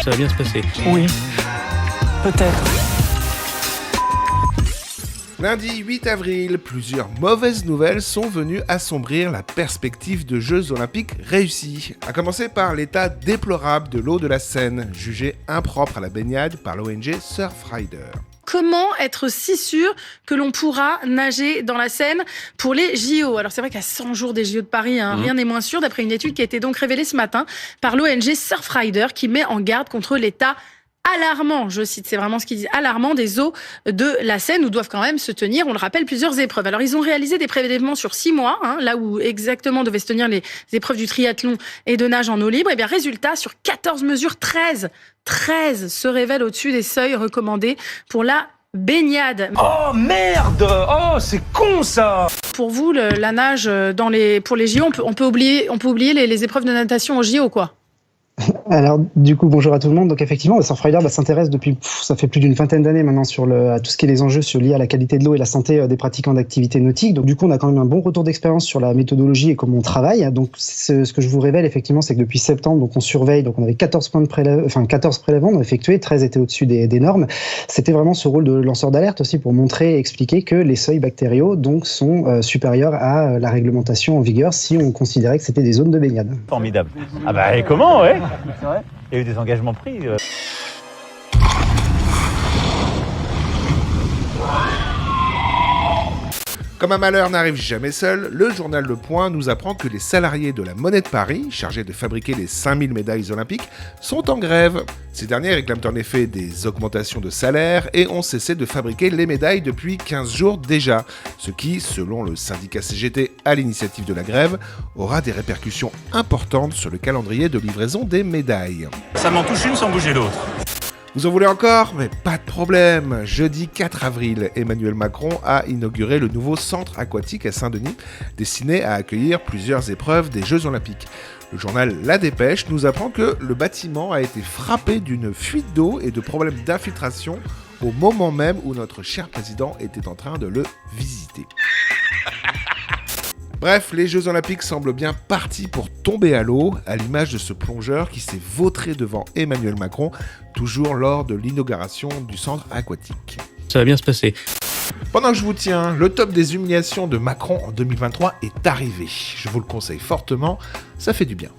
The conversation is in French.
Ça va bien se passer. Oui, peut-être. Lundi 8 avril, plusieurs mauvaises nouvelles sont venues assombrir la perspective de Jeux Olympiques réussis. À commencer par l'état déplorable de l'eau de la Seine, jugée impropre à la baignade par l'ONG Surfrider. Comment être si sûr que l'on pourra nager dans la Seine pour les JO ? Alors c'est vrai qu'à 100 jours des JO de Paris, rien n'est moins sûr, d'après une étude qui a été donc révélée ce matin par l'ONG Surfrider qui met en garde contre l'état alarmant, je cite, c'est vraiment ce qu'ils disent, alarmant des eaux de la Seine où doivent quand même se tenir, on le rappelle, plusieurs épreuves. Alors ils ont réalisé des prélèvements sur 6 mois, là où exactement devaient se tenir les épreuves du triathlon et de nage en eau libre. Et bien résultat, sur 14 mesures, 13 se révèlent au-dessus des seuils recommandés pour la baignade. Oh merde! Oh, c'est con ça! Pour vous, la nage pour les JO, on peut oublier les épreuves de natation aux JO, quoi. Alors, du coup, bonjour à tout le monde. Donc, effectivement, Surfrider s'intéresse depuis, ça fait plus d'une vingtaine d'années maintenant à tout ce qui est les enjeux liés à la qualité de l'eau et la santé des pratiquants d'activités nautiques. Donc, du coup, on a quand même un bon retour d'expérience sur la méthodologie et comment on travaille. Donc, ce que je vous révèle, effectivement, c'est que depuis septembre, donc, on surveille. Donc, on avait 14 prélèvements, on a effectué, 13 étaient au-dessus des normes. C'était vraiment ce rôle de lanceur d'alerte aussi pour montrer et expliquer que les seuils bactériaux, donc, sont supérieurs à la réglementation en vigueur si on considérait que c'était des zones de baignade. Formidable. Ah bah, et comment, ouais? C'est vrai. Il y a eu des engagements pris. Comme un malheur n'arrive jamais seul, le journal Le Point nous apprend que les salariés de la Monnaie de Paris, chargés de fabriquer les 5000 médailles olympiques, sont en grève. Ces derniers réclament en effet des augmentations de salaire et ont cessé de fabriquer les médailles depuis 15 jours déjà, ce qui, selon le syndicat CGT à l'initiative de la grève, aura des répercussions importantes sur le calendrier de livraison des médailles. Ça m'en touche une sans bouger l'autre. Vous en voulez encore ? Mais pas de problème. Jeudi 4 avril, Emmanuel Macron a inauguré le nouveau centre aquatique à Saint-Denis, destiné à accueillir plusieurs épreuves des Jeux Olympiques. Le journal La Dépêche nous apprend que le bâtiment a été frappé d'une fuite d'eau et de problèmes d'infiltration au moment même où notre cher président était en train de le visiter. Bref, les Jeux Olympiques semblent bien partis pour tomber à l'eau, à l'image de ce plongeur qui s'est vautré devant Emmanuel Macron, toujours lors de l'inauguration du centre aquatique. Ça va bien se passer. Pendant que je vous tiens, le top des humiliations de Macron en 2023 est arrivé. Je vous le conseille fortement, ça fait du bien.